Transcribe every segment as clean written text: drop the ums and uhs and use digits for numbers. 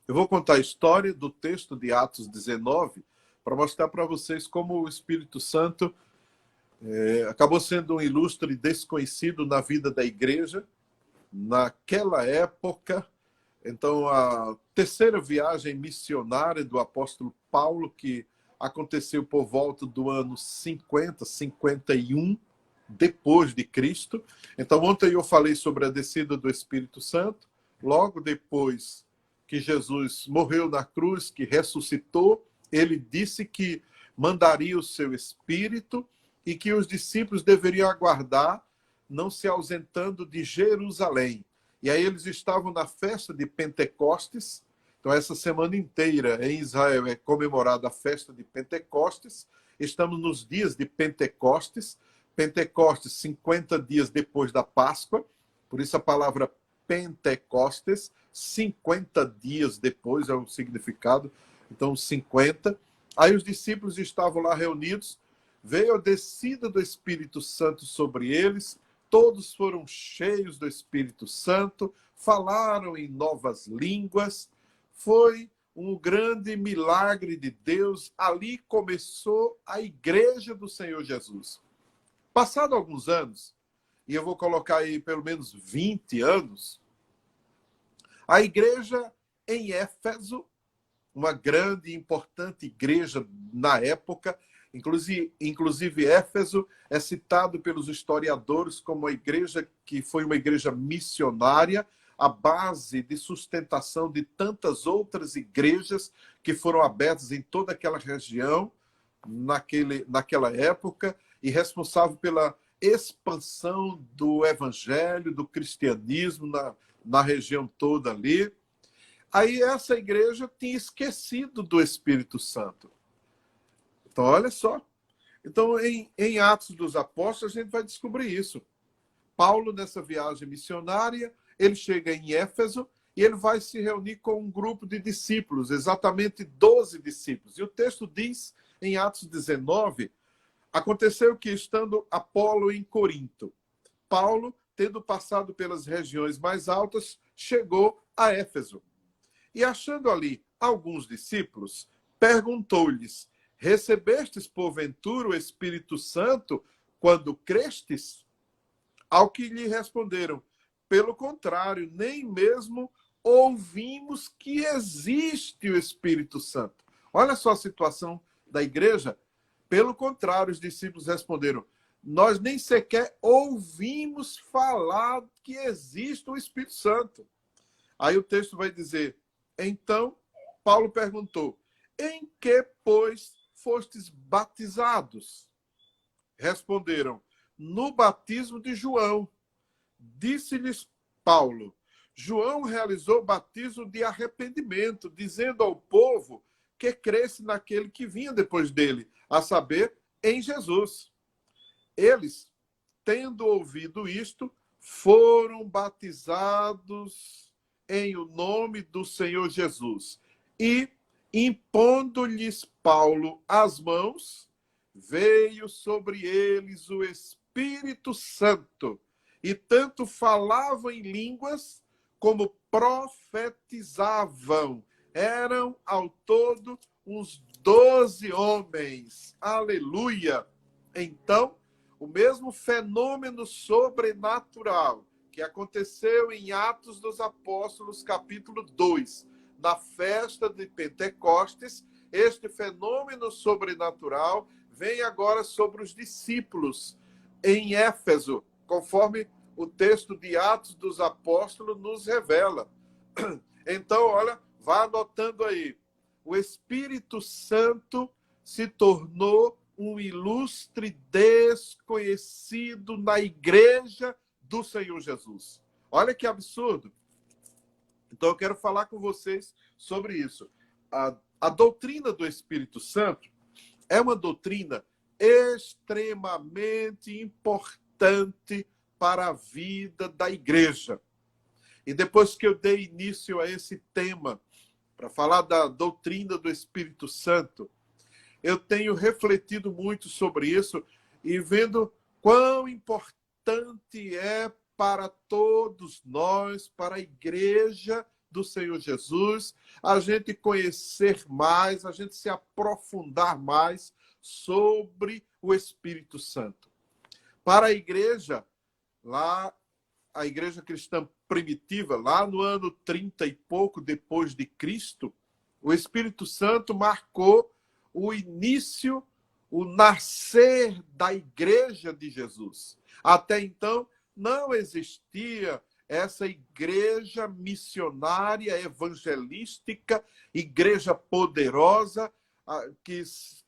Eu vou contar a história do texto de Atos 19 para mostrar para vocês como o Espírito Santo acabou sendo um ilustre desconhecido na vida da igreja naquela época. Então, a terceira viagem missionária do apóstolo Paulo, que aconteceu por volta do ano 50, 51 depois de Cristo. Então, ontem eu falei sobre a descida do Espírito Santo, logo depois que Jesus morreu na cruz, que ressuscitou, ele disse que mandaria o seu Espírito e que os discípulos deveriam aguardar, não se ausentando de Jerusalém. E aí eles estavam na festa de Pentecostes. Então, essa semana inteira em Israel é comemorada a festa de Pentecostes. Estamos nos dias de Pentecostes. Pentecostes, 50 dias depois da Páscoa. Por isso a palavra Pentecostes, 50 dias depois é o significado. Então, 50. Aí os discípulos estavam lá reunidos. Veio a descida do Espírito Santo sobre eles. Todos foram cheios do Espírito Santo, falaram em novas línguas. Foi um grande milagre de Deus. Ali começou a igreja do Senhor Jesus. Passado alguns anos, e eu vou colocar aí pelo menos 20 anos, a igreja em Éfeso, uma grande e importante igreja na época, inclusive Éfeso é citado pelos historiadores como a igreja que foi uma igreja missionária, a base de sustentação de tantas outras igrejas que foram abertas em toda aquela região naquela época e responsável pela expansão do evangelho, do cristianismo na região toda ali. Aí essa igreja tinha esquecido do Espírito Santo. Então, olha só. Então, em Atos dos Apóstolos, a gente vai descobrir isso. Paulo, nessa viagem missionária, ele chega em Éfeso e ele vai se reunir com um grupo de discípulos, exatamente 12 discípulos. E o texto diz, em Atos 19, aconteceu que, estando Apolo em Corinto, Paulo, tendo passado pelas regiões mais altas, chegou a Éfeso. E achando ali alguns discípulos, perguntou-lhes: recebestes porventura o Espírito Santo quando crestes? Ao que lhe responderam: pelo contrário, nem mesmo ouvimos que existe o Espírito Santo. Olha só a situação da igreja. Pelo contrário, os discípulos responderam: nós nem sequer ouvimos falar que existe o Espírito Santo. Aí o texto vai dizer: então, Paulo perguntou: em que, pois, fostes batizados? Responderam: no batismo de João. Disse-lhes Paulo: João realizou batismo de arrependimento, dizendo ao povo que cresce naquele que vinha depois dele, a saber, em Jesus. Eles, tendo ouvido isto, foram batizados em o nome do Senhor Jesus. E, impondo-lhes Paulo as mãos, veio sobre eles o Espírito Santo, e tanto falavam em línguas como profetizavam. Eram ao todo uns 12 homens. Aleluia! Então, o mesmo fenômeno sobrenatural que aconteceu em Atos dos Apóstolos, capítulo 2, na festa de Pentecostes, este fenômeno sobrenatural vem agora sobre os discípulos em Éfeso, conforme o texto de Atos dos Apóstolos nos revela. Então, olha, vá anotando aí. O Espírito Santo se tornou um ilustre desconhecido na igreja do Senhor Jesus. Olha que absurdo. Então, eu quero falar com vocês sobre isso. A doutrina do Espírito Santo é uma doutrina extremamente importante para a vida da igreja. E depois que eu dei início a esse tema, para falar da doutrina do Espírito Santo, eu tenho refletido muito sobre isso e vendo quão importante é para todos nós, para a igreja do Senhor Jesus, a gente conhecer mais, a gente se aprofundar mais sobre o Espírito Santo. Para a igreja, lá, a igreja cristã primitiva, lá no ano 30 e pouco depois de Cristo, o Espírito Santo marcou o início, o nascer da igreja de Jesus. Até então, não existia essa igreja missionária, evangelística, igreja poderosa, que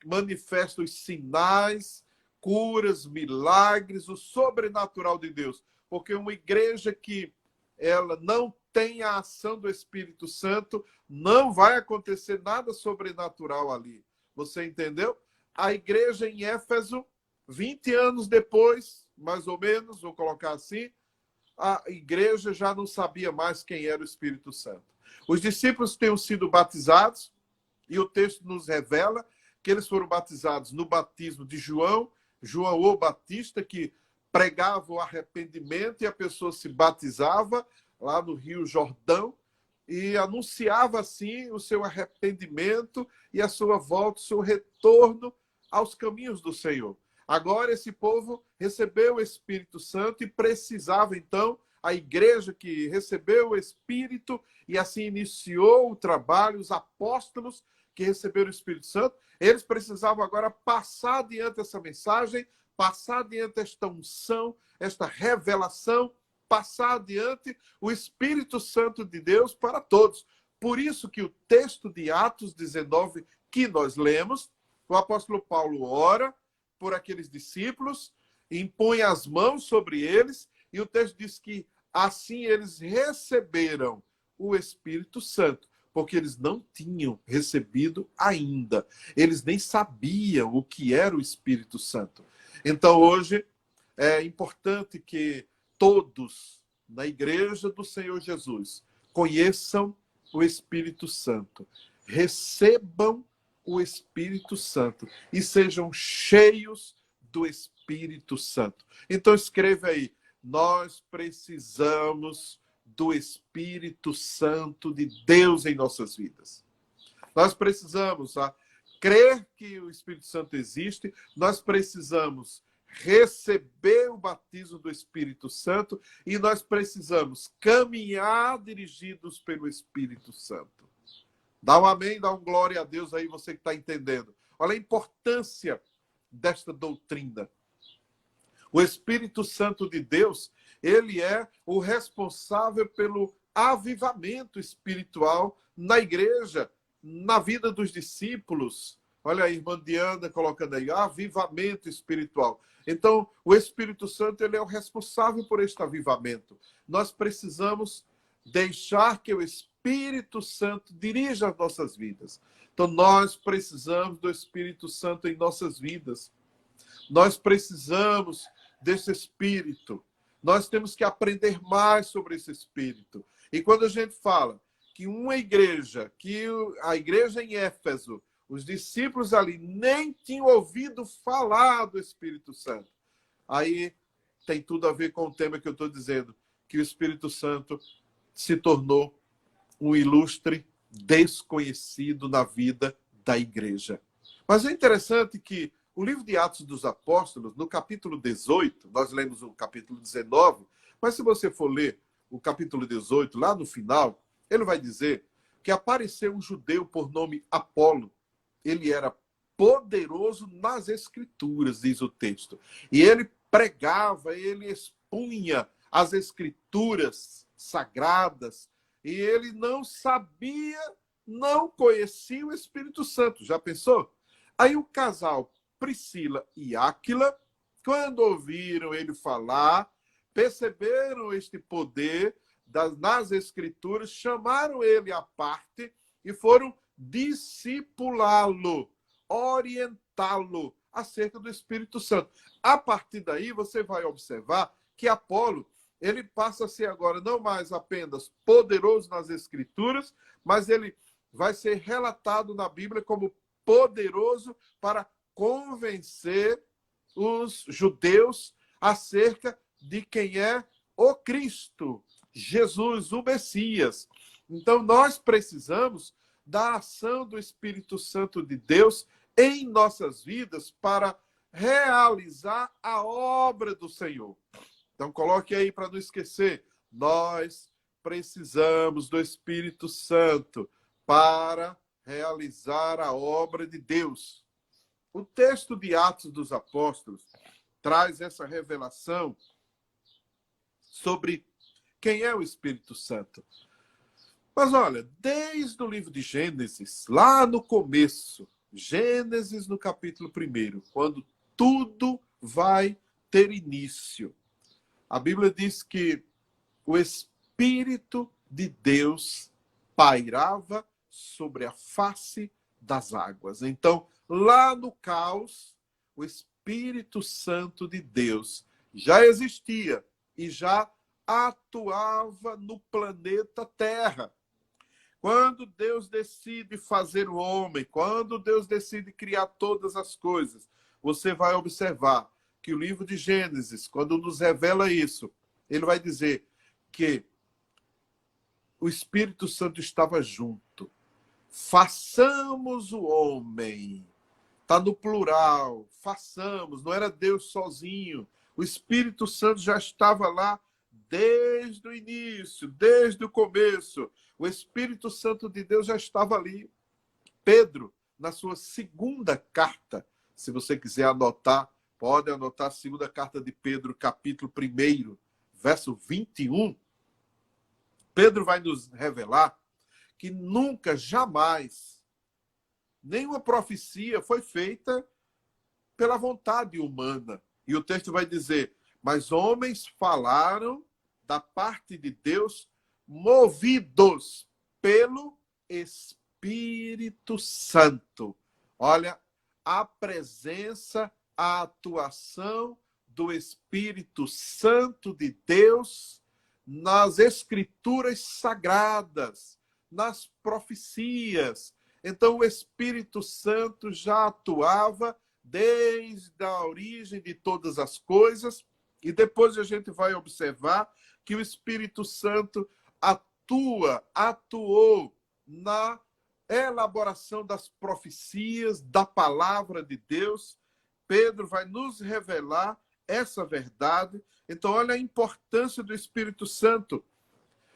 manifesta os sinais, curas, milagres, o sobrenatural de Deus. Porque uma igreja que ela não tem a ação do Espírito Santo, não vai acontecer nada sobrenatural ali. Você entendeu? A igreja em Éfeso, 20 anos depois, mais ou menos, vou colocar assim, a igreja já não sabia mais quem era o Espírito Santo. Os discípulos tinham sido batizados, e o texto nos revela que eles foram batizados no batismo de João o Batista, que pregava o arrependimento e a pessoa se batizava lá no Rio Jordão e anunciava assim o seu arrependimento e a sua volta, o seu retorno aos caminhos do Senhor. Agora esse povo recebeu o Espírito Santo e precisava, então, a igreja que recebeu o Espírito e assim iniciou o trabalho, os apóstolos que receberam o Espírito Santo, eles precisavam agora passar adiante essa mensagem, passar adiante esta unção, esta revelação, passar adiante o Espírito Santo de Deus para todos. Por isso que o texto de Atos 19 que nós lemos, o apóstolo Paulo ora por aqueles discípulos, impõe as mãos sobre eles, e o texto diz que assim eles receberam o Espírito Santo, porque eles não tinham recebido ainda. Eles nem sabiam o que era o Espírito Santo. Então, hoje, é importante que todos na igreja do Senhor Jesus conheçam o Espírito Santo, recebam o Espírito Santo e sejam cheios do Espírito Santo. Então, escreva aí, nós precisamos do Espírito Santo de Deus em nossas vidas. Nós precisamos crer que o Espírito Santo existe, nós precisamos receber o batismo do Espírito Santo e nós precisamos caminhar dirigidos pelo Espírito Santo. Dá um amém, dá um glória a Deus aí, você que está entendendo. Olha a importância desta doutrina. O Espírito Santo de Deus, ele é o responsável pelo avivamento espiritual na igreja, na vida dos discípulos. Olha a irmã Diana colocando aí, avivamento espiritual. Então, o Espírito Santo, ele é o responsável por este avivamento. Nós precisamos deixar que o Espírito Santo dirija as nossas vidas. Então, nós precisamos do Espírito Santo em nossas vidas. Nós precisamos desse Espírito. Nós temos que aprender mais sobre esse Espírito. E quando a gente fala que uma igreja, que a igreja em Éfeso, os discípulos ali nem tinham ouvido falar do Espírito Santo. Aí tem tudo a ver com o tema que eu estou dizendo, que o Espírito Santo se tornou um ilustre desconhecido na vida da igreja. Mas é interessante que o livro de Atos dos Apóstolos, no capítulo 18, nós lemos o capítulo 19, mas se você for ler o capítulo 18, lá no final, ele vai dizer que apareceu um judeu por nome Apolo. Ele era poderoso nas Escrituras, diz o texto. E ele pregava, ele expunha as Escrituras sagradas. E ele não sabia, não conhecia o Espírito Santo. Já pensou? Aí o casal Priscila e Áquila, quando ouviram ele falar, perceberam este poder nas Escrituras, chamaram ele à parte e foram discipulá-lo, orientá-lo acerca do Espírito Santo. A partir daí, você vai observar que Apolo, ele passa a ser agora não mais apenas poderoso nas Escrituras, mas ele vai ser relatado na Bíblia como poderoso para convencer os judeus acerca de quem é o Cristo, Jesus, o Messias. Então, nós precisamos da ação do Espírito Santo de Deus em nossas vidas para realizar a obra do Senhor. Então, coloque aí para não esquecer. Nós precisamos do Espírito Santo para realizar a obra de Deus. O texto de Atos dos Apóstolos traz essa revelação sobre quem é o Espírito Santo. Mas olha, desde o livro de Gênesis, lá no começo, Gênesis no capítulo 1, quando tudo vai ter início, a Bíblia diz que o Espírito de Deus pairava sobre a face das águas. Então, lá no caos, o Espírito Santo de Deus já existia e já atuava no planeta Terra. Quando Deus decide fazer o homem, quando Deus decide criar todas as coisas, você vai observar que o livro de Gênesis, quando nos revela isso, ele vai dizer que o Espírito Santo estava junto. Façamos o homem. Está no plural. Façamos. Não era Deus sozinho. O Espírito Santo já estava lá desde o início, desde o começo. O Espírito Santo de Deus já estava ali. Pedro, na sua segunda carta, se você quiser anotar, pode anotar a segunda carta de Pedro, capítulo 1, verso 21. Pedro vai nos revelar que nunca, jamais, nenhuma profecia foi feita pela vontade humana. E o texto vai dizer, mas homens falaram da parte de Deus movidos pelo Espírito Santo. Olha, a presença, a atuação do Espírito Santo de Deus nas escrituras sagradas, nas profecias. Então, o Espírito Santo já atuava desde a origem de todas as coisas, e depois a gente vai observar que o Espírito Santo atuou na elaboração das profecias, da palavra de Deus. Pedro vai nos revelar essa verdade. Então, olha a importância do Espírito Santo.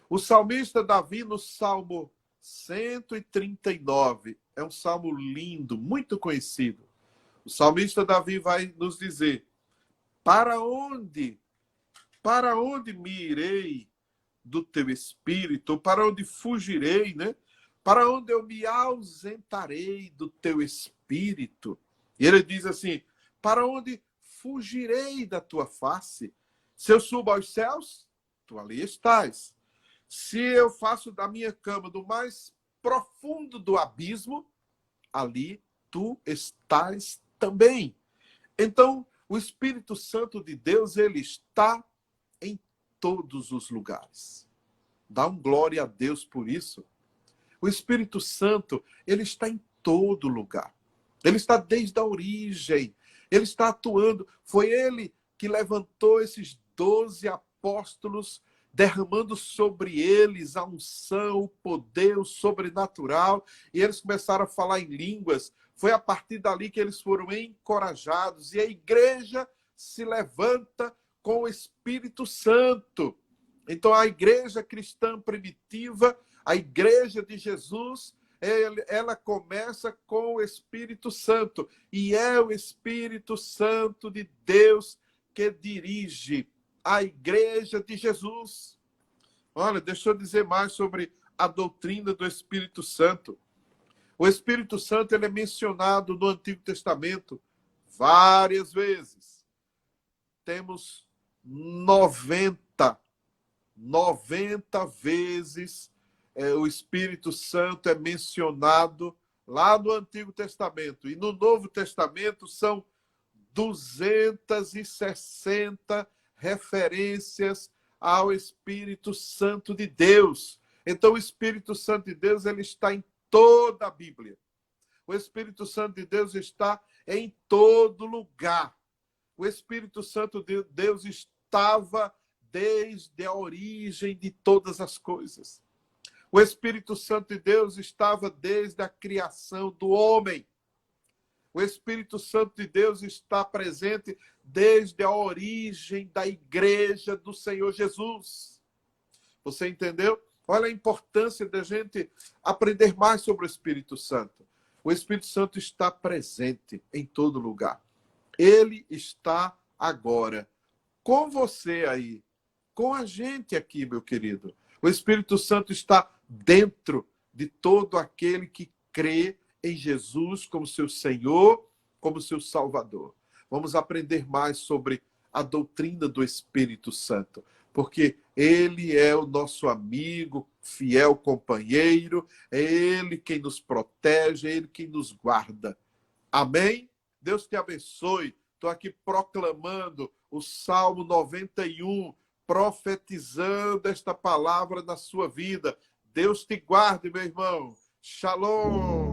O salmista Davi, no Salmo 139, é um salmo lindo, muito conhecido. O salmista Davi vai nos dizer, para onde me irei do teu Espírito? Para onde fugirei, né? Para onde eu me ausentarei do teu Espírito? E ele diz assim, para onde fugirei da tua face? Se eu subo aos céus, tu ali estás. Se eu faço da minha cama do mais profundo do abismo, ali tu estás também. Então, o Espírito Santo de Deus, ele está em todos os lugares. Dá um glória a Deus por isso. O Espírito Santo, ele está em todo lugar. Ele está desde a origem. Ele está atuando. Foi ele que levantou esses 12 apóstolos, derramando sobre eles a unção, o poder, o sobrenatural. E eles começaram a falar em línguas. Foi a partir dali que eles foram encorajados. E a igreja se levanta com o Espírito Santo. Então, a igreja cristã primitiva, a igreja de Jesus, ela começa com o Espírito Santo. E é o Espírito Santo de Deus que dirige a igreja de Jesus. Olha, deixa eu dizer mais sobre a doutrina do Espírito Santo. O Espírito Santo, ele é mencionado no Antigo Testamento várias vezes. Temos 90 vezes o Espírito Santo é mencionado lá no Antigo Testamento. E no Novo Testamento são 260 referências ao Espírito Santo de Deus. Então, o Espírito Santo de Deus, ele está em toda a Bíblia. O Espírito Santo de Deus está em todo lugar. O Espírito Santo de Deus estava desde a origem de todas as coisas. O Espírito Santo de Deus estava desde a criação do homem. O Espírito Santo de Deus está presente desde a origem da igreja do Senhor Jesus. Você entendeu? Olha a importância da gente aprender mais sobre o Espírito Santo. O Espírito Santo está presente em todo lugar. Ele está agora com você aí, com a gente aqui, meu querido. O Espírito Santo está dentro de todo aquele que crê em Jesus como seu Senhor, como seu Salvador. Vamos aprender mais sobre a doutrina do Espírito Santo, porque ele é o nosso amigo, fiel companheiro, é ele quem nos protege, é ele quem nos guarda. Amém? Deus te abençoe. Estou aqui proclamando o Salmo 91, profetizando esta palavra na sua vida. Deus te guarde, meu irmão. Shalom.